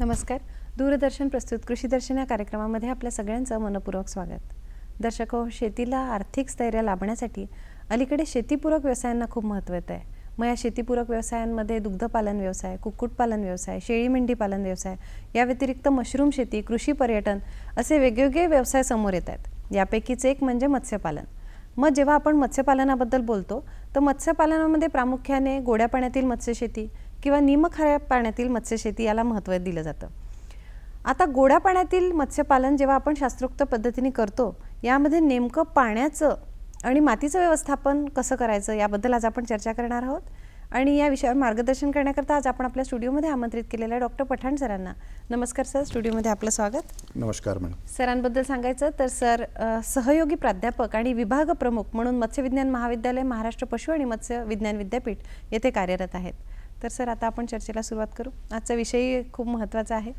नमस्कार. दूरदर्शन प्रस्तुत कृषी दर्शन या कार्यक्रमामध्ये आपल्या सगळ्यांचं मनपूर्वक स्वागत. दर्शको, शेतीला आर्थिक स्थैर्य लाभण्यासाठी अलीकडे शेतीपूरक व्यवसायांना खूप महत्त्व येत आहे. मग या शेतीपूरक व्यवसायांमध्ये दुग्धपालन व्यवसाय, कुक्कुटपालन व्यवसाय, शेळी मेंढी पालन व्यवसाय, या व्यतिरिक्त मशरूम शेती, कृषी पर्यटन असे वेगवेगळे व्यवसाय समोर येत आहेत. यापैकीच एक म्हणजे मत्स्यपालन. मग जेव्हा आपण मत्स्यपालनाबद्दल बोलतो तर मत्स्यपालनामध्ये प्रामुख्याने गोड्या पाण्यातील मत्स्यशेती किंवा निमखाऱ्या पाण्यातील मत्स्यशेती याला महत्त्व दिलं जातं. आता गोड्या पाण्यातील मत्स्यपालन जेव्हा आपण शास्त्रोक्त पद्धतीने करतो, यामध्ये नेमकं पाण्याचं आणि मातीचं व्यवस्थापन कसं करायचं याबद्दल आज आपण चर्चा करणार आहोत. आणि या विषयावर मार्गदर्शन करण्याकरता आज आपण आपल्या स्टुडिओमध्ये आमंत्रित केलेल्या डॉक्टर पठाण सरांना. नमस्कार सर, स्टुडिओमध्ये आपलं स्वागत. नमस्कार मॅडम. सरांबद्दल सांगायचं तर सर सहयोगी प्राध्यापक आणि विभाग प्रमुख म्हणून मत्स्यविज्ञान महाविद्यालय, महाराष्ट्र पशु आणि मत्स्य विज्ञान विद्यापीठ येथे कार्यरत आहेत. तर सर आता आपण चर्चेला सुरुवात करू. आजचा विषय खूप महत्त्वाचा आहे.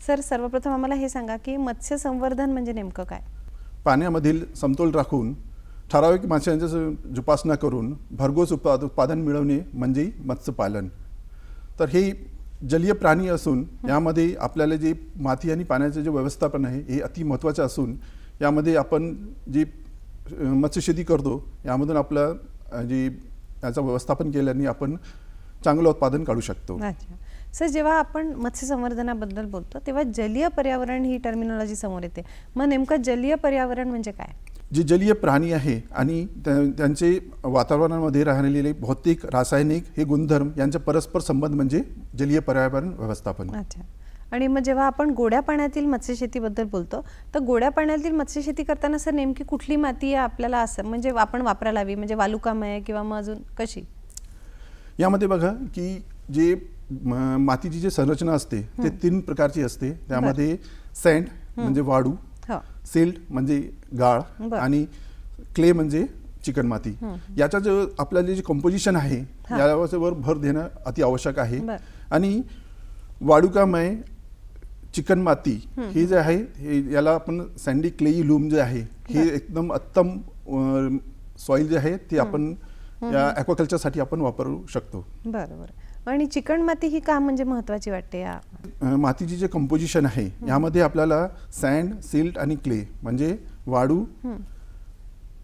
सर सर्वप्रथम आम्हाला हे सांगा की मत्स्य संवर्धन म्हणजे नेमकं काय? पाण्यामधील समतोल राखून ठराविक माशांची जोपासना करून भरघोस उत्पादन मिळवणे म्हणजे मत्स्यपालन. तर हे जलीय प्राणी असून यामध्ये आपल्याला जे माती आणि पाण्याचे जे व्यवस्थापन आहे हे अति महत्त्वाचं असून यामध्ये आपण जी मत्स्यशेती करतो यामधून आपलं जी याचं व्यवस्थापन केल्याने आपण चांगलं उत्पादन काढू शकतो. अच्छा सर, जेव्हा आपण मत्स्य संवर्धनाबद्दल बोलतो तेव्हा जलीय पर्यावरण ही टर्मिनॉलॉजी समोर येते. मग नेमकं जलीय पर्यावरण म्हणजे काय? जे जलीय प्राणी आहे आणि त्यांचे वातावरणामध्ये राहिलेले भौतिक, रासायनिक हे गुणधर्म यांचे परस्पर संबंध म्हणजे जलीय पर्यावरण व्यवस्थापन. अच्छा. आणि मग जेव्हा आपण गोड्या पाण्यातील मत्स्यशेतीबद्दल बोलतो तर गोड्या पाण्यातील मत्स्यशेती करताना सर नेमकी कुठली माती आपल्याला असं म्हणजे आपण वापरायला हवी, म्हणजे वालुकामय किंवा मग अजून कशी? यामध्ये बघा की जे मातीची जी संरचना असते ते 3 प्रकारची असते. त्यामध्ये सँड म्हणजे वाळू, सिल्ट म्हणजे गाळ आणि क्ले म्हणजे चिकन माती. याचा जो आपल्याला जे कंपोजिशन आहे यावर भर देणं अति आवश्यक आहे. आणि वाळुकामय चिकन माती हे जे आहे हे याला आपण सँडी क्लेई लूम जे आहे हे एकदम उत्तम सॉइल जे आहे ते आपण या ॲक्वाकल्चरसाठी आपण वापरू शकतो. बरोबर. आणि चिकन माती ही का म्हणजे महत्त्वाची वाटते? या मातीची जे कंपोजिशन आहे यामध्ये आपल्याला सँड, सिल्ट आणि क्ले म्हणजे वाळू,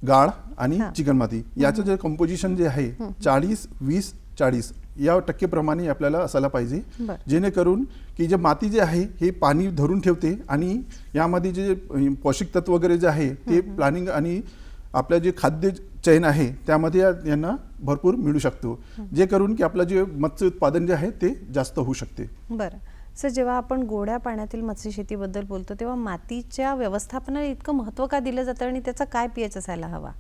गाळ आणि चिकन माती याचं जे कंपोजिशन जे आहे 40-20-40 या टक्केप्रमाणे आपल्याला असायला पाहिजे, जेणेकरून की जे माती जे आहे हे पाणी धरून ठेवते आणि यामध्ये जे पोषक तत्व वगैरे जे आहे ते प्लॅनिंग आणि आपल्या जे खाद्य चैन आहे त्यामध्ये यांना भरपूर मिळू शकतो, जे करून की आपलं जे मत्स्य उत्पादन जे आहे ते जास्त होऊ शकते. बरं सर, जेव्हा आपण गोड्या पाण्यातील मत्स्यशेतीबद्दल बोलतो तेव्हा मातीच्या व्यवस्थापनाला इतकं महत्त्व का दिलं जातं आणि त्याचा काय पीएच असायला हवा?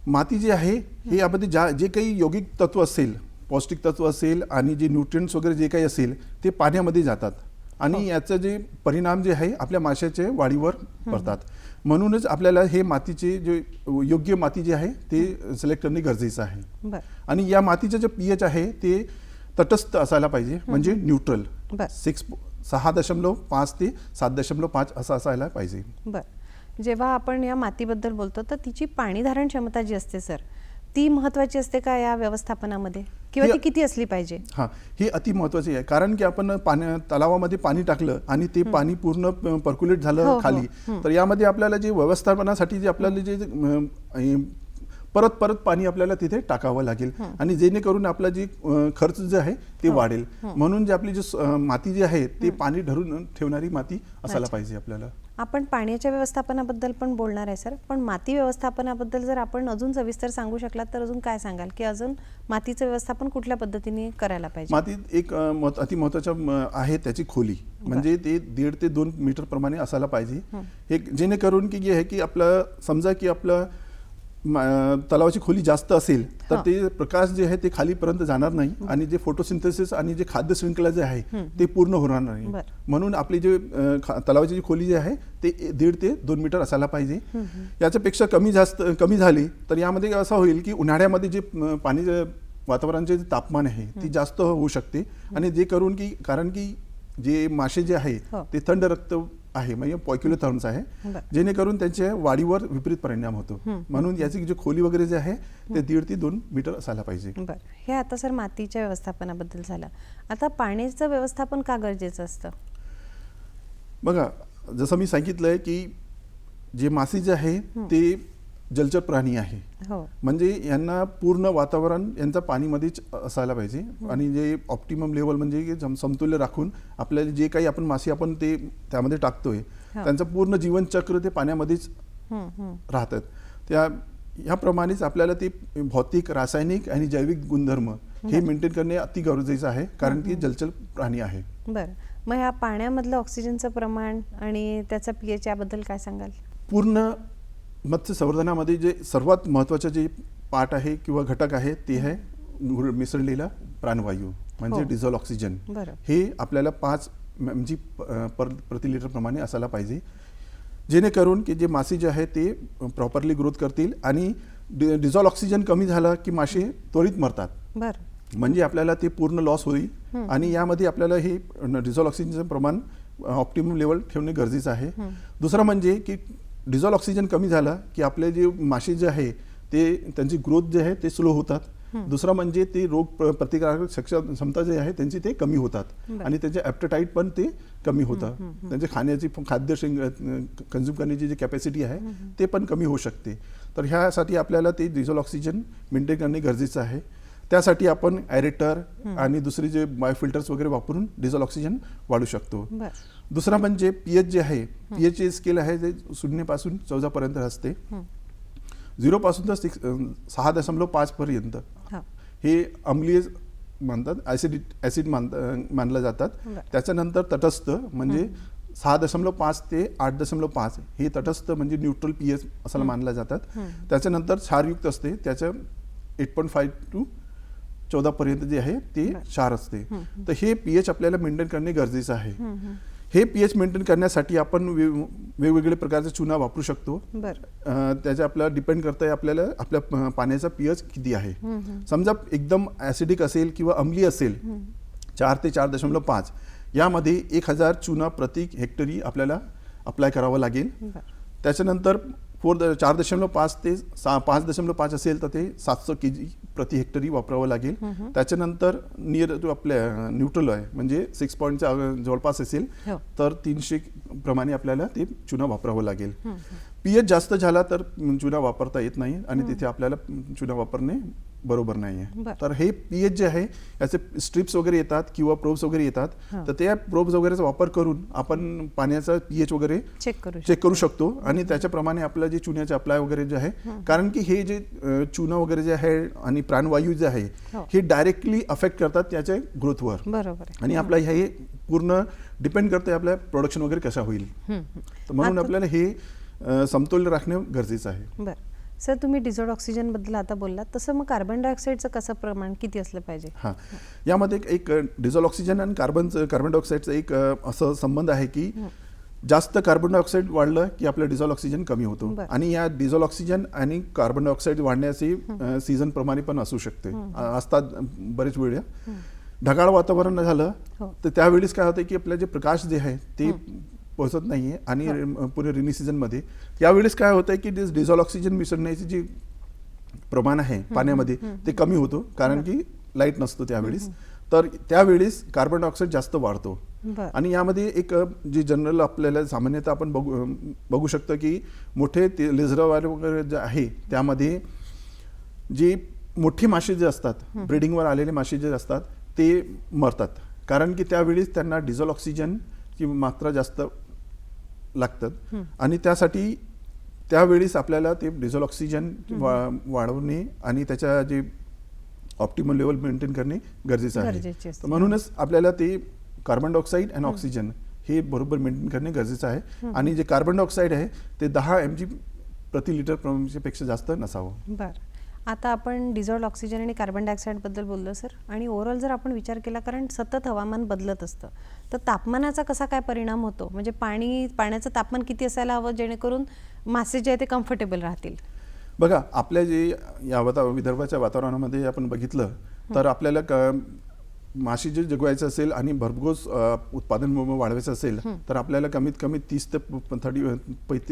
माती जी आहे हे यामध्ये जे काही यौगिक तत्व असेल, पौष्टिक तत्व असेल आणि जे न्यूट्रिएंट्स वगैरे जे काही असेल ते पाण्यामध्ये जातात आणि याचं जे परिणाम जे आहे आपल्या माशाचे वाढीवर पडतात. म्हणूनच आपल्याला हे मातीचे जे योग्य माती जे आहे ते सिलेक्ट करणे गरजेचं आहे. आणि या मातीचं जे पीएच आहे ते तटस्थ असायला पाहिजे, म्हणजे न्यूट्रल 6.5 ते 7.5 असं असायला पाहिजे. बरं. जेव्हा आपण या मातीबद्दल बोलतो तर तिची पाणी धारण क्षमता जी असते सर ती महत्त्वाची असते का या व्यवस्थापनामध्ये, किंवा ती किती असली पाहिजे? हां, हे अति महत्त्वाचे आहे. कारण की आपण तलावामध्ये पाणी टाकलं आणि ते पाणी पूर्ण पर्क्युलेट झालं खाली, तर यामध्ये आपल्याला जे व्यवस्थापनासाठी जे आपल्याला जे परत परत पाणी आपल्याला तिथे टाकावं लागेल आणि जेणेकरून आपला जी खर्च जे आहे ते वाढेल. म्हणून जे आपली जी माती जी आहे ते पाणी धरून ठेवणारी माती असायला पाहिजे आपल्याला. आपण पाण्याच्या व्यवस्थापनाबद्दल पण बोलणार आहे सर, पण माती व्यवस्थापनाबद्दल जर आपण अजून सविस्तर सांगू शकलात तर अजून काय सांगाल की अजून मातीचं व्यवस्थापन कुठल्या पद्धतीने करायला पाहिजे? मातीत एक अति महत्त्वाचं आहे त्याची खोली, म्हणजे ते 1.5 ते 2 मीटर प्रमाणे असायला पाहिजे. हे जेणेकरून की आहे की आपलं समजा की आपलं तलावाची खोली जास्त असेल तर ते प्रकाश जे आहे ते खालीपर्यंत जाणार नाही आणि जे फोटोसिंथेसिस आणि जे खाद्य शृंखला जे आहे ते पूर्ण होणार नाही. म्हणून आपली जे तलावाची जी खोली जी आहे ते 1.5 ते 2 मीटर असायला पाहिजे. याच्यापेक्षा कमी झाली तर यामध्ये असं होईल की उन्हाळ्यामध्ये जे पाणी वातावरणाचे जे तापमान आहे ते जास्त होऊ शकते आणि जे करून की कारण की जे मासे जे आहे ते थंड रक्त आहे म्हणजे पॉक्युलोथर्म्स आहे, जेणेकरून त्यांच्या वाढीवर विपरीत परिणाम होतो. म्हणून याची जी खोली वगैरे जे आहे ते 1.5 ते 2 मीटर असायला पाहिजे. बरं, हे आता सर मातीच्या व्यवस्थापनाबद्दल झालं. आता पाण्याचं व्यवस्थापन का गरजेचं असतं? बघा, जसं मी सांगितलंय की जे मासे जे आहे ते जलचर प्राणी आहे, म्हणजे यांना पूर्ण वातावरण यांचा पाणीमध्येच असायला पाहिजे आणि जे ऑप्टिमम लेवल म्हणजे समतुल्य राखून आपल्याला जे काही आपण मासे आपण ते त्यामध्ये टाकतोय त्यांचं पूर्ण जीवनचक्र ते पाण्यामध्येच राहतात. ह्याप्रमाणेच आपल्याला ते भौतिक, रासायनिक आणि जैविक गुणधर्म हे मेंटेन करणे अति गरजेचं आहे, कारण की जलचर प्राणी आहे. बरं, मग ह्या पाण्यामधलं ऑक्सिजनचं प्रमाण आणि त्याचा पीएच याबद्दल काय सांगाल? पूर्ण मत्स्य संवर्धनामध्ये जे सर्वात महत्त्वाचं जे पार्ट आहे किंवा घटक आहे ते आहे मिसळलेला प्राणवायू म्हणजे डिझॉल्व ऑक्सिजन. हे आपल्याला 5 mg प्रति लिटर प्रमाणे असायला पाहिजे, जेणेकरून की जे मासे जे आहे ते प्रॉपरली ग्रोथ करतील. आणि डिझॉल्व ऑक्सिजन कमी झालं की मासे त्वरित मरतात. म्हणजे आपल्याला ते पूर्ण लॉस होईल आणि यामध्ये आपल्याला हे डिझॉल्व ऑक्सिजनचं प्रमाण ऑप्टिमम लेवल ठेवणे गरजेचं आहे. दुसरं म्हणजे की डिझॉल्व ऑक्सिजन कमी झाला की आपले जे मासे जे आहे ते त्यांची ग्रोथ जे आहे ते स्लो होतात. दुसरं म्हणजे ते रोग प्रतिकारक क्षमता जे आहे त्यांची ते कमी होतात आणि त्यांचे ॲप्टाईट पण ते कमी होतं. त्यांचे खाण्याची खाद्य कन्झ्युम करण्याची जी कॅपॅसिटी आहे ते पण कमी होऊ शकते. तर ह्यासाठी आपल्याला ते डिझॉल्व ऑक्सिजन मेंटेन करणे गरजेचं आहे. त्यासाठी आपण ॲरेटर आणि दुसरे जे बायोफिल्टर्स वगैरे वापरून डिझॉल्व ऑक्सिजन वाढू शकतो. दुसरा म्हणजे पीएच जे आहे, पीएच स्केल आहे जे 0 पासून 14 पर्यंत असते. 0 पासून तर 6.5 पर्यंत हे अम्लीय मानतात, ॲसिड मानलं जातात. त्याच्यानंतर तटस्थ म्हणजे 6.5 ते 8.5 हे तटस्थ म्हणजे न्यूट्रल पीएच असं मानलं जातात. त्याच्यानंतर क्षारयुक्त असते, त्याचं 8.5 to 14 पर्यंत जे आहे ते क्षार असते. तर हे पीएच आपल्याला मेंटेन करणे गरजेचं आहे. हे पीएच मेंटेन करण्यासाठी आपण वेगवेगळे प्रकारचे चुना वापरू शकतो. त्याच्या आपल्याला डिपेंड करता आपल्याला आपल्या पाण्याचा पीएच किती आहे. समजा एकदम ॲसिडिक असेल किंवा अम्लीय असेल 4 ते 4.5 यामध्ये 1000 चुना प्रति हेक्टरी आपल्याला अप्लाय करावं लागेल. त्याच्यानंतर 4.5 ते 5.5 असेल तर ते 700 kg प्रति हेक्टरी वापरावं लागेल. त्याच्यानंतर नियर टू आपल्या न्यूट्रल आहे म्हणजे 6 पॉईंटच्या जवळपास असेल तर 300 प्रमाणे आपल्याला ते चुना वापरावं लागेल. पीएच जास्त झाला तर चुना वापरता येत नाही आणि तिथे आपल्याला चुना वापरणे बरोबर नाही आहे. तर हे पीएच जे आहे याचे स्ट्रिप्स वगैरे येतात किंवा प्रोब्स वगैरे येतात, तर त्या प्रोब्स वगैरेचा वापर करून आपण पाण्याचा पीएच वगैरे चेक करू शकतो आणि त्याच्याप्रमाणे आपलं जे चुन्याचे अप्लाय वगैरे जे आहे, कारण की हे जे चुना वगैरे जे आहे आणि प्राणवायू जे आहे हे डायरेक्टली अफेक्ट करतात त्याच्या ग्रोथवर आणि आपला हे पूर्ण डिपेंड करते आपल्या प्रोडक्शन वगैरे कशा होईल. तर म्हणून आपल्याला हे समतोल राखणे गरजेचं आहे. सर, तुम्ही डिझॉल्व्ड ऑक्सिजन बद्दल आता बोललात, तसं मग कार्बन डायऑक्साईडचं कसं प्रमाण किती असलं पाहिजे? हां, यामध्ये एक डिझॉल्व्ड ऑक्सिजन आणि कार्बन डायऑक्साईडचा एक असं संबंध आहे की जास्त कार्बन डायऑक्साईड वाढलं की आपलं डिझॉल्व्ड ऑक्सिजन कमी होतो आणि या डिझॉल्व्ड ऑक्सिजन आणि कार्बन डायऑक्साईड वाढण्याचे सीझन प्रमाणे पण असू शकते, असतात बरेच वेळा. ढगाळ वातावरण झालं तर त्यावेळेस काय होतं की आपलं जे प्रकाश जे आहे ते पोहोचत नाहीये आणि पुणे रेनी सीझनमध्ये यावेळेस काय होतं की डिझॉल्व्ड ऑक्सिजन मिसळण्याचे जे प्रमाण आहे पाण्यामध्ये ते कमी होतो, कारण की लाईट नसतो त्यावेळेस. तर त्यावेळेस कार्बन डायऑक्साईड जास्त वाढतो आणि यामध्ये एक जे जनरल आपल्याला सामान्यतः आपण बघू शकतो की मोठे लेझर वायर वगैरे जे आहे त्यामध्ये जे मोठी मासे जे असतात, ब्रीडिंगवर आलेले मासे जे असतात ते मरतात, कारण की त्यावेळेस त्यांना डिझॉल्व ऑक्सिजनची मात्रा जास्त लागतात आणि त्यासाठी त्यावेळेस आपल्याला ते डिझॉल्व ऑक्सिजन वाढवणे आणि त्याच्या जे ऑप्टिमल लेवल मेंटेन करणे गरजेचं आहे. तर म्हणूनच आपल्याला ते कार्बन डायऑक्साईड आणि ऑक्सिजन हे बरोबर मेंटेन करणे गरजेचं आहे. आणि जे कार्बन डायऑक्साईड आहे ते 10 mg प्रति लिटर पेक्षा जास्त नसावं. बरं, आता आपण डिझॉल्व्ड ऑक्सिजन आणि कार्बन डायऑक्साईडबद्दल बोललो सर, आणि ओव्हरऑल जर आपण विचार केला, कारण सतत हवामान बदलत असतं, तर तापमानाचा कसा काय परिणाम होतो? म्हणजे पाण्याचं तापमान किती असायला हवं जेणेकरून मासे जे आहे ते कम्फर्टेबल राहतील? बघा, आपल्या जे या विदर्भाच्या वातावरणामध्ये आपण बघितलं तर आपल्याला मासे जे जगवायचं असेल आणि भरघोस उत्पादन वाढवायचं असेल तर आपल्याला कमीत कमी 30 ते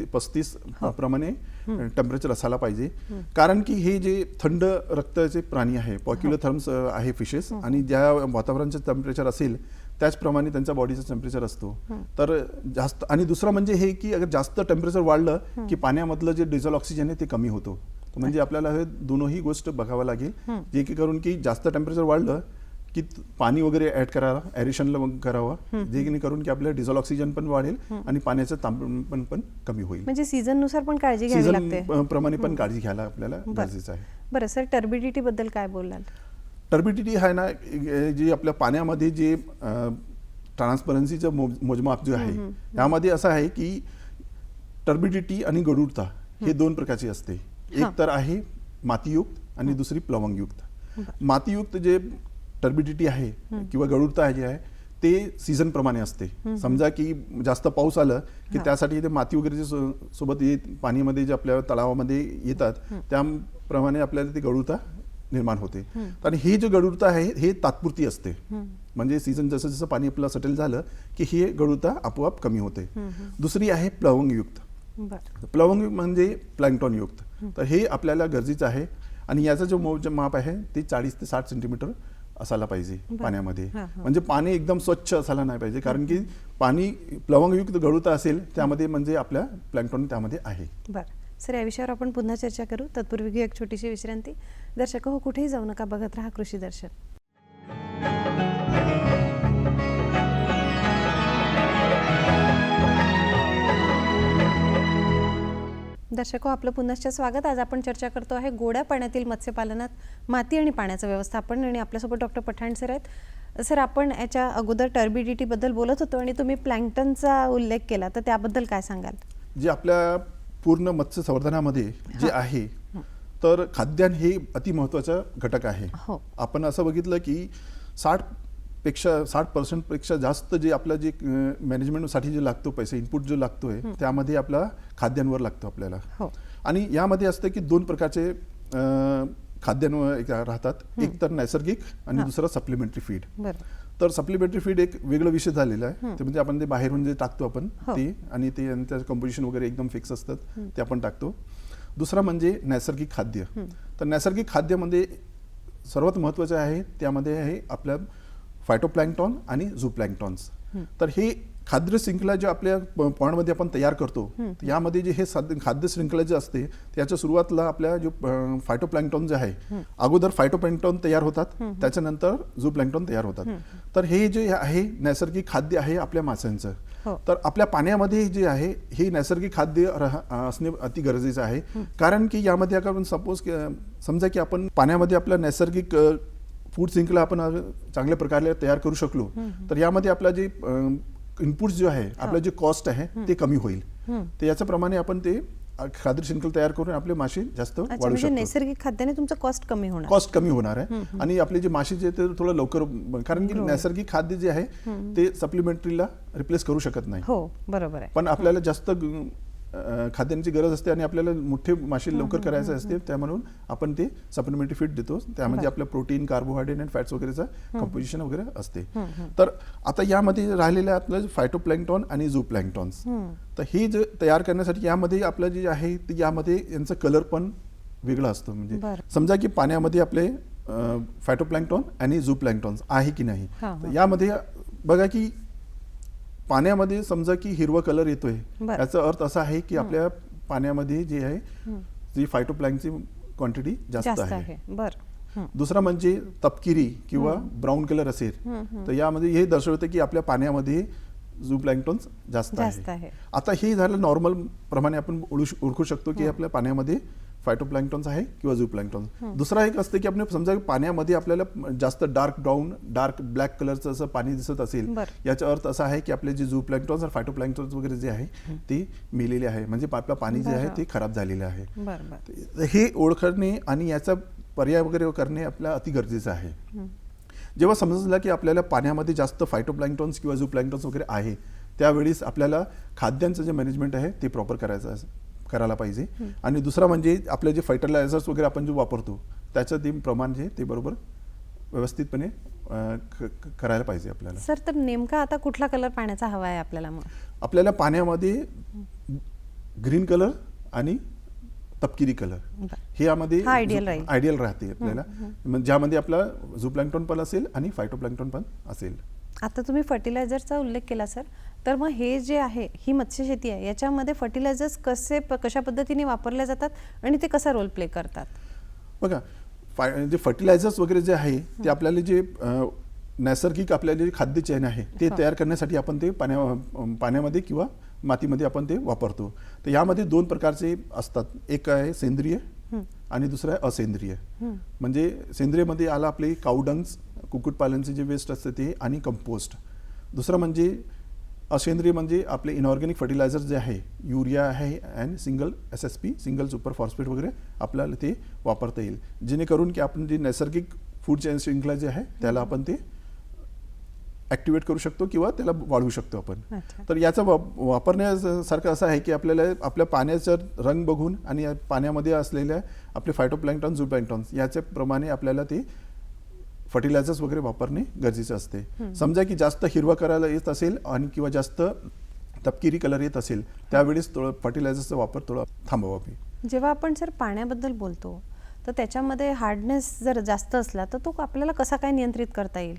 35 प्रमाणे टेम्परेचर असायला पाहिजे. कारण की हे जे थंड रक्ताचे प्राणी आहे, पॉक्युलोथर्म्स आहे फिशेस, आणि ज्या वातावरणाचं टेम्परेचर असेल त्याचप्रमाणे त्यांचा बॉडीचा टेम्परेचर असतो. तर जास्त, आणि दुसरं म्हणजे हे की अगर जास्त टेम्परेचर वाढलं की पाण्यामधलं जे डिझॉल्व ऑक्सिजन आहे ते कमी होतो. म्हणजे आपल्याला हे दोनही गोष्ट बघावं लागेल, जे की करून की जास्त टेम्परेचर वाढलं की पाणी वगैरे ऍड करावं, ॲरेशनला करावं, जे करून की आपल्याला डिझॉल्व ऑक्सिजन पण वाढेल आणि पाण्याचं तापमान पण कमी होईल. म्हणजे सीझन नुसार पण काळजी घ्यावी लागते. सीझन प्रमाणे पण काळजी घ्यायला आपल्याला गरजेचं आहे. बरं सर, टर्बिडिटी बद्दल काय बोलाल? टर्बिडिटी आहे ना, जे आपल्या पाण्यामध्ये जे ट्रान्सपरन्सीचं मोजमाप जे आहे यामध्ये असं आहे की टर्बिडिटी आणि गढूळता हे 2 प्रकारची असते. एक तर आहे मातीयुक्त आणि दुसरी प्लवंगयुक्त. मातीयुक्त जे टर्बिडिटी आहे किंवा गढूळता जे आहे ते सीझन प्रमाणे असते. समजा की जास्त पाऊस आलं की त्यासाठी ते माती वगैरे सोबत पाणीमध्ये जे आपल्या तलावामध्ये येतात त्याप्रमाणे आपल्याला ती गढूळता निर्माण होते. आणि हे जे गढूळता आहे हे तात्पुरती असते. म्हणजे सीझन जसं जसं पाणी आपलं सेटल झालं की हे गढूळता आपोआप कमी होते. दुसरी आहे प्लवंगयुक्त. प्लवंगयुक्त म्हणजे प्लॅंक्टॉन युक्त. तर हे आपल्याला गरजेचं आहे. आणि याचा जो मोजमाप आहे ते 40 ते 60 सेंटीमीटर असायला पाहिजे पाण्यामध्ये. म्हणजे पाणी एकदम स्वच्छ असायला नाही पाहिजे, कारण की पाणी प्लवंगयुक्त गढूळता असेल त्यामध्ये म्हणजे आपल्या प्लॅंक्टॉन त्यामध्ये आहे. बरं सर, या विषयावर आपण पुन्हा चर्चा करू. तत्पूर्वी घेऊ एक छोटीशी विश्रांती. दर्शक हो, कुठेही जाऊ नका, बघत राहा कृषी दर्शन. दर्शको, आपलं पुनश्च स्वागत. आज आपण चर्चा करतो आहे गोड्या पाण्यातील मत्स्यपालनात माती आणि पाण्याचं व्यवस्थापन, आणि आपल्यासोबत डॉक्टर पठाण सर आहेत. सर, आपण याच्या अगोदर टर्बिडिटी बद्दल बोलत होतो आणि तुम्ही प्लॅंक्टनचा उल्लेख केला, तर त्याबद्दल काय सांगाल? जे आपल्या पूर्ण मत्स्य संवर्धनामध्ये जे आहे तर खाद्यान्न हे अति महत्त्वाचा घटक आहे. आपण असं बघितलं की 60% पेक्षा जास्त जे आपलं जे मॅनेजमेंटसाठी जे लागतो पैसे, इनपुट जो लागतोय त्यामध्ये आपला खाद्यान्नवर लागतो आपल्याला. आणि यामध्ये असतं की 2 प्रकारचे खाद्यान्न राहतात. एक तर नैसर्गिक आणि दुसरं सप्लिमेंटरी फीड. तर सप्लिमेंटरी फीड एक वेगळं विषय झालेला आहे. ते म्हणजे आपण ते बाहेरून जे टाकतो आपण ते, आणि ते त्याचं कंपोजिशन वगैरे एकदम फिक्स असतात ते आपण टाकतो. दुसरा म्हणजे नैसर्गिक खाद्य. तर नैसर्गिक खाद्यामध्ये सर्वात महत्त्वाचं आहे त्यामध्ये आहे आपल्या फायटोप्लॅंक्टॉन आणि झूप्लॅंक्टॉन्स. तर हे खाद्य शृंखला जे आपल्या पॉइंटमध्ये आपण तयार करतो यामध्ये जे हे खाद्य शृंखला जे असते त्याच्या सुरुवातीला आपल्या जो फायटोप्लॅंक्टॉन जे आहे, अगोदर फायटोप्लॅंक्टॉन तयार होतात, त्याच्यानंतर झूप्लॅंक्टॉन तयार होतात. तर हे जे आहे नैसर्गिक खाद्य आहे आपल्या माशांचं. तर आपल्या पाण्यामध्ये जे आहे हे नैसर्गिक खाद्य असणे अति गरजेचं आहे. कारण की यामध्ये आपण सपोज समजा की आपण पाण्यामध्ये आपल्या नैसर्गिक फूड शृंखला आपण चांगल्या प्रकारे तयार करू शकलो तर यामध्ये आपला जे इनपुट्स जो आहे, आपला जे कॉस्ट आहे ते कमी होईल. तर याच्याप्रमाणे आपण ते खाद्य शृंखला तयार करून आपले मासे जास्त वाढू शकतो. नैसर्गिक खाद्याने तुमचं कॉस्ट कमी होणार आहे. आणि आपले जे मासे जे ते थोडं लवकर, कारण की नैसर्गिक खाद्य जे आहे ते सप्लिमेंटरीला रिप्लेस करू शकत नाही. हो, बरोबर आहे. पण आपल्याला जास्त खाद्याची गरज असते आणि आपल्याला मोठे मासे लवकर करायचे असते, त्यामुळे आपण ते सप्लिमेंटरी फीड देतो. त्यामध्ये आपलं प्रोटीन, कार्बोहायड्रेट आणि फॅट्स वगैरेचं कंपोजिशन वगैरे असते. तर आता यामध्ये राहिलेले आपलं फायटोप्लॅंक्टॉन आणि झूप्लॅंक्टॉन्स. तर हे जे तयार करण्यासाठी यामध्ये आपलं जे आहे ते यामध्ये यांचं कलर पण वेगळा असतो. म्हणजे समजा की पाण्यामध्ये आपले फायटोप्लॅंक्टॉन आणि झूप्लॅंक्टॉन्स आहे की नाही, यामध्ये बघा की पाण्यामध्ये समजा की हिरवा कलर येतोय, याचा अर्थ असा आहे की आपल्या पाण्यामध्ये जे आहे जी फायटोप्लॅंक्टची क्वांटिटी जास्त आहे. आहे. बरं. दुसरा म्हणजे तपकिरी किंवा ब्राऊन कलर असेल तर यामध्ये हे दर्शवते की आपल्या पाण्यामध्ये झू प्लॅन्क्टॉन्स जास्त आहे. आता हे झालं नॉर्मल प्रमाणे आपण ओळखू शकतो की आपल्या पाण्यामध्ये फायटोप्लॅन्क्टॉन्स आहे किंवा झू प्लॅन्क्टॉन्स. दुसरा एक असते की आपण समजा पाण्यामध्ये आपल्याला जास्त डार्क ब्राऊन डार्क ब्लॅक कलरचं असं पाणी दिसत असेल, याचा अर्थ असा आहे की आपले जे झू प्लॅन्क्टॉन्स आणि फायटोप्लॅन्क्टॉन्स वगैरे जे आहे ते मेलेले आहे, म्हणजे आपलं पाणी जे आहे ते खराब झालेलं आहे. हे ओळखणे आणि याचा पर्याय वगैरे करणे आपल्या अति गरजेचं आहे. जेव्हा समजलं की आपल्याला पाण्यामध्ये जास्त फायटोप्लॅन्क्टॉन्स किंवा झू प्लॅन्क्टॉन्स वगैरे आहे, त्यावेळेस आपल्याला खाद्यांचं जे मॅनेजमेंट आहे ते प्रॉपर करायला पाहिजे. आणि दुसरा म्हणजे आपले जे फर्टिलायझर्स वगैरे आपण जे वापरतो त्याचं ते प्रमाण जे ते बरोबर व्यवस्थितपणे करायला पाहिजे आपल्याला. सर, तर नेमका आता कुठला कलर पाण्याचा हवा आहे आपल्याला? मग आपल्याला पाण्यामध्ये ग्रीन कलर आणि तपकिरी कलर हे यामध्ये आयडियल राहते आपल्याला, ज्यामध्ये आपला झू प्लॅन्क्टॉन पण असेल आणि फायटोप्लॅन्क्टॉन पण असेल. आता तुम्ही फर्टिलायझरचा उल्लेख केला सर, तर मग हे जे आहे ही मत्स्यशेती आहे, याच्यामध्ये फर्टिलायझर्स कशा पद्धतीने वापरले जातात आणि ते कसा रोल प्ले करतात? बघा, जे फर्टिलायझर्स वगैरे जे आहे ते आपल्याला जे नैसर्गिक आपल्याला जे खाद्य चैन आहे ते तयार करण्यासाठी आपण ते पाण्यामध्ये किंवा मातीमध्ये आपण ते वापरतो. तर यामध्ये दोन प्रकारचे असतात, एक आहे सेंद्रिय आणि दुसरं आहे असेंद्रिय. म्हणजे सेंद्रियमध्ये आला आपले काउडंग्स, कुक्कुटपालनचे जे वेस्ट असते ते आणि कंपोस्ट. दुसरं म्हणजे असेंद्रिय म्हणजे आपले इनऑर्गॅनिक फर्टिलायझर जे आहे, युरिया आहे आणि single SSP single super phosphate वगैरे आपल्याला ते वापरता येईल, जेणेकरून की आपण जे नैसर्गिक फूड चेन शृंखला जे आहे त्याला आपण ते ॲक्टिवेट करू शकतो किंवा त्याला वाढवू शकतो आपण. तर याचा वापरण्यासारखं असं आहे की आपल्याला आपल्या पाण्याचा रंग बघून आणि पाण्यामध्ये असलेल्या आपले फायटोप्लॅन्क्टॉन झू प्लॅन्क्टॉन्स याच्याप्रमाणे आपल्याला ते फर्टिलायझर्स वगैरे वापरणे गरजेचं असते. समजा की जास्त हिरवा करायला येत असेल आणि किंवा जास्त तपकिरी कलर येत असेल, त्यावेळेस थोडं फर्टिलायझर्सचा वापर थोडा थांबवा. जेव्हा आपण सर पाण्याबद्दल बोलतो तर त्याच्यामध्ये हार्डनेस जर जास्त असला तर तो आपल्याला कसा काय नियंत्रित करता येईल?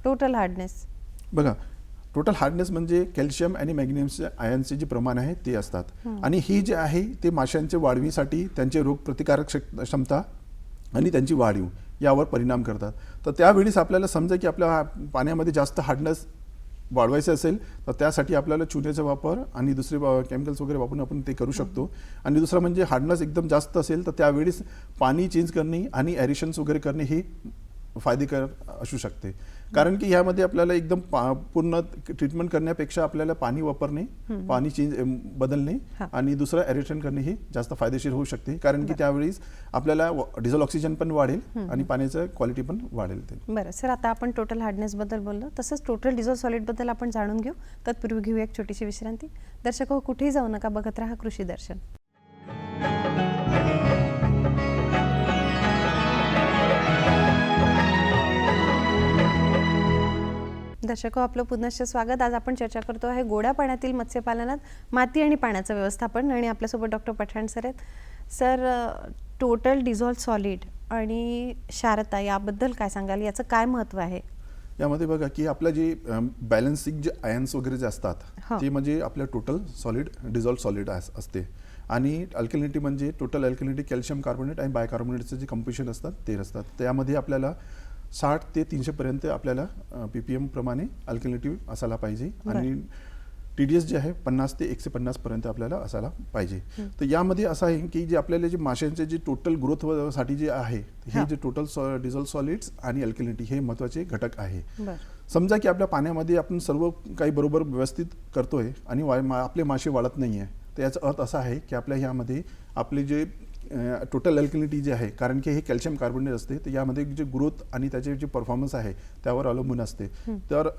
टोटल हार्डनेस बघा, टोटल हार्डनेस म्हणजे कॅल्शियम आणि मॅग्नेशियमचे आयनचे जे प्रमाण आहे ते असतात. आणि ही जे आहे ते माशांच्या वाढीसाठी त्यांचे रोगप्रतिकारक क्षमता आणि त्यांची वाढीव यावर परिणाम करतात. तर त्यावेळीच आपल्याला समजा की आपल्या पाण्यामध्ये जास्त हार्डनेस वाढवायचं असेल तर त्यासाठी आपल्याला चुन्याचा वापर आणि दुसरे केमिकल्स वगैरे वापरून आपण ते करू शकतो. आणि दुसरं म्हणजे हार्डनेस एकदम जास्त असेल तर त्यावेळीस पाणी चेंज करणे आणि ॲरिशन्स वगैरे करणे ही फायदेकारक असू शकते. कारण की ह्यामध्ये आपल्याला एकदम पूर्ण ट्रीटमेंट करण्यापेक्षा आपल्याला पाणी वापरणे, पाणी चेंज बदलणे आणि दुसरं ॲरेशन करणे हे जास्त फायदेशीर होऊ शकते. कारण की त्यावेळीस आपल्याला डिझॉल्व ऑक्सिजन पण वाढेल आणि पाण्याचं क्वालिटी पण वाढेल. बरं सर, आता आपण टोटल हार्डनेसबद्दल बोललो, तसंच टोटल डिझॉल्व सॉलिडबद्दल आपण जाणून घेऊ. तत्पूर्वी घेऊ एक छोटीशी विश्रांती. दर्शक हो, कुठेही जाऊ नका, बघत राहा कृषी दर्शन. दर्शको, आपलं पुनश्च स्वागत. आज आपण चर्चा करतो आहे गोड्या पाण्यातील मत्स्यपालनात माती आणि पाण्याचं व्यवस्थापन, आणि आपल्यासोबत डॉक्टर पठाण सर आहेत. सर, टोटल डिझॉल्व सॉलिड आणि क्षारता याबद्दल काय सांगाल? याचं काय महत्त्व आहे? यामध्ये बघा की आपलं जे बॅलन्सिंग जे आयन्स वगैरे जे असतात ते म्हणजे आपल्या टोटल सॉलिड डिझॉल्व सॉलिड असते. आणि अल्कलिनिटी म्हणजे टोटल अल्कलिनिटी कॅल्शियम कार्बोनेट आणि बायकार्बोनेटचे जे कंपोजिशन असतात ते असतात. त्यामध्ये आपल्याला 60 ते 300 पर्यंत आपल्याला PPM प्रमाणे अल्कलिनिटी असायला पाहिजे. आणि TDS जे आहे 50 ते 150 पर्यंत आपल्याला असायला पाहिजे. तर यामध्ये असं आहे की जे आपल्याला जे माशांचे जे टोटल ग्रोथसाठी जे आहे हे जे टोटल डिझॉल्व सॉलिड्स आणि अल्कलिनिटी हे महत्त्वाचे घटक आहे. समजा की आपल्या पाण्यामध्ये आपण सर्व काही बरोबर व्यवस्थित करतोय आणि आपले मासे वाढत नाही आहे, तर याचा अर्थ असा आहे की आपल्या ह्यामध्ये आपले जे टोटल अल्कलिनिटी जे आहे, कारण की हे कॅल्शियम कार्बोनेट असते, तर यामध्ये जे ग्रोथ आणि त्याचे जे परफॉर्मन्स आहे त्यावर अवलंबून असते. तर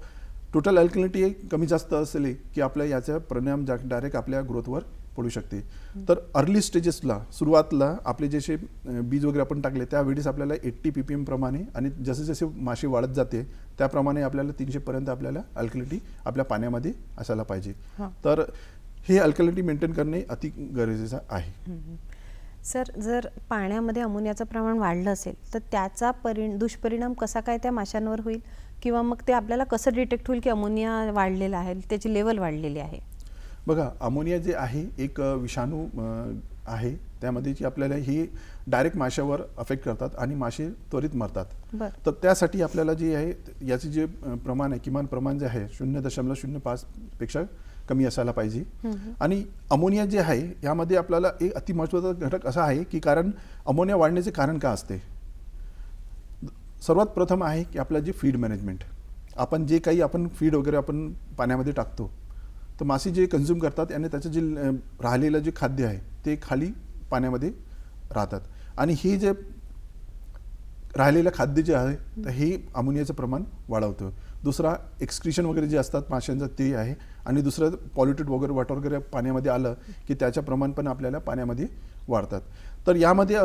टोटल अल्कलिनिटी कमी जास्त असले की आपल्या याचा परिणाम डायरेक्ट आपल्या ग्रोथवर पडू शकते. तर अर्ली स्टेजेसला सुरुवातला आपले जसे बीज वगैरे आपण टाकले त्यावेळीस आपल्याला 80 PPM प्रमाणे, आणि जसे जसे मासे वाढत जाते त्याप्रमाणे आपल्याला 300 पर्यंत आपल्याला अल्कलिनिटी आपल्या पाण्यामध्ये असायला पाहिजे. तर हे अल्कलिनिटी मेंटेन करणे अति गरजेचं आहे. सर, जर पाण्यामध्ये अमोनियाचं प्रमाण वाढलं असेल तर त्याचा दुष्परिणाम कसा काय त्या माशांवर होईल, किंवा मग ते आपल्याला कसं डिटेक्ट होईल की अमोनिया वाढलेला आहे, त्याची लेवल वाढलेली आहे? बघा, अमोनिया जे आहे एक विषाणू आहे त्यामध्ये जी आपल्याला ही डायरेक्ट माशावर अफेक्ट करतात आणि मासे त्वरित मरतात. तर त्यासाठी आपल्याला जे आहे याचे जे प्रमाण आहे, किमान प्रमाण जे आहे 0.05 पेक्षा कमी असायला पाहिजे. आणि अमोनिया जे आहे यामध्ये आपल्याला एक अति महत्त्वाचा घटक असा आहे की कारण अमोनिया वाढण्याचे कारण का असते. सर्वात प्रथम आहे की आपलं जे फीड मॅनेजमेंट, आपण जे काही आपण फीड वगैरे आपण पाण्यामध्ये टाकतो तर मासे जे कन्झ्युम करतात आणि त्याचं जे राहिलेलं जे खाद्य आहे ते खाली पाण्यामध्ये राहतात आणि हे जे राहिलेलं खाद्य जे आहे तर हे अमोनियाचं प्रमाण वाढवतं. दुसरा एक्सक्रिशन वगैरे जे असतात माशांचं ते आहे आणि दुसरं पॉल्युटेड वगैरे वॉटर वगैरे पाण्यामध्ये आलं की त्याचं प्रमाण पण आपल्याला पाण्यामध्ये वाढतात. तर यामध्ये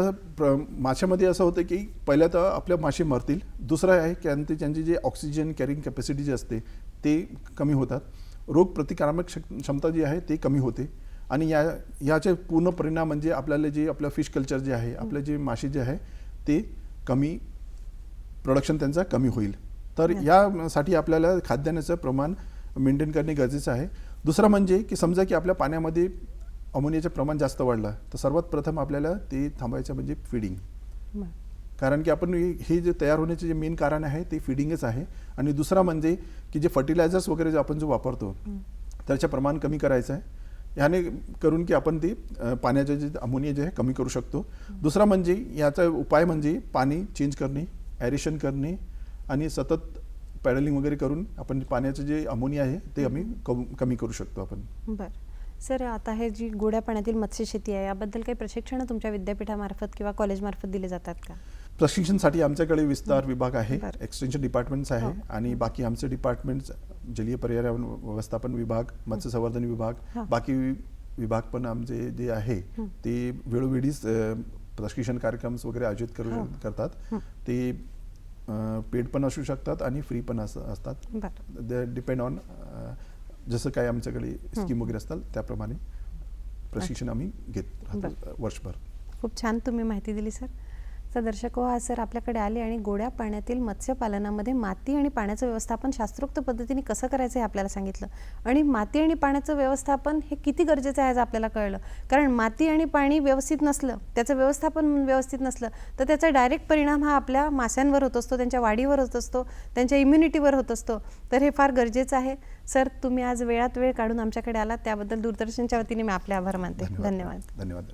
माशामध्ये असं होतं की पहिल्या तर आपल्या मासे मरतील, दुसरं आहे की त्यांची जे ऑक्सिजन कॅरिंग कॅपॅसिटी जी असते ते कमी होतात, रोग प्रतिकारक क्षमता जी आहे ते कमी होते आणि याचे पूर्ण परिणाम म्हणजे आपल्याला जे आपलं फिश कल्चर जे आहे, आपले जे मासे जे आहे ते कमी प्रोडक्शन त्यांचा कमी होईल. तर यासाठी आपल्याला खाद्यान्नाचं प्रमाण मेंटेन करणे गरजेचं आहे. दुसरं म्हणजे की समजा की आपल्या पाण्यामध्ये अमोनियाचं प्रमाण जास्त वाढलं तर सर्वात प्रथम आपल्याला ते थांबायचं म्हणजे फिडिंग. कारण की आपण हे जे तयार होण्याचे जे मेन कारण आहे ते फिडिंगच आहे. आणि दुसरा म्हणजे की जे फर्टिलायझर्स वगैरे जे आपण जो वापरतो त्याचं प्रमाण कमी करायचं आहे. ह्याने करून की आपण ते पाण्याचे जे अमोनिया जे आहे कमी करू शकतो. दुसरा म्हणजे याचा उपाय म्हणजे पाणी चेंज करणे, ॲरेशन करणे आणि सतत पॅडलिंग वगैरे करून आपण पाण्याचं जे अमोनिया आहे ते आम्ही कमी करू शकतो आपण. बरं सर, आता हे जी गोड्या पाण्यातील मत्स्यशेती आहे याबद्दल काही प्रशिक्षण तुमच्या विद्यापीठामार्फत किंवा कॉलेजमार्फत दिले जातात का? प्रशिक्षणासाठी आमच्याकडे विस्तार विभाग आहे, एक्सटेन्शन डिपार्टमेंट्स आहे आणि बाकी आमचे डिपार्टमेंट्स जलीय पर्यावरण व्यवस्थापन विभाग, मत्स्य संवर्धन विभाग, बाकी विभाग पण आमचे जे आहे ते वेळोवेळीच प्रशिक्षण कार्यक्रम वगैरे आयोजित करतात. ते पेड पण असू शकतात आणि फ्री पण असतात. डिपेंड ऑन जसं काय आमच्याकडे स्कीम वगैरे असतात त्याप्रमाणे प्रशिक्षण आम्ही घेत राहतो वर्षभर. खूप छान तुम्ही माहिती दिली सर. तर दर्शक हो, आज सर आपल्याकडे आले आणि गोड्या पाण्यातील मत्स्यपालनामध्ये माती आणि पाण्याचं व्यवस्थापन शास्त्रोक्त पद्धतीने कसं करायचं हे आपल्याला सांगितलं. आणि माती आणि पाण्याचं व्यवस्थापन हे किती गरजेचं आहे आज आपल्याला कळलं. कारण माती आणि पाणी व्यवस्थित नसलं, त्याचं व्यवस्थापन व्यवस्थित नसलं तर त्याचा डायरेक्ट परिणाम हा आपल्या माशांवर होत असतो, त्यांच्या वाढीवर होत असतो, त्यांच्या इम्युनिटीवर होत असतो. तर हे फार गरजेचं आहे. सर, तुम्ही आज वेळात वेळ काढून आमच्याकडे आलात त्याबद्दल दूरदर्शनच्या वतीने मी आपले आभार मानते. धन्यवाद. धन्यवाद.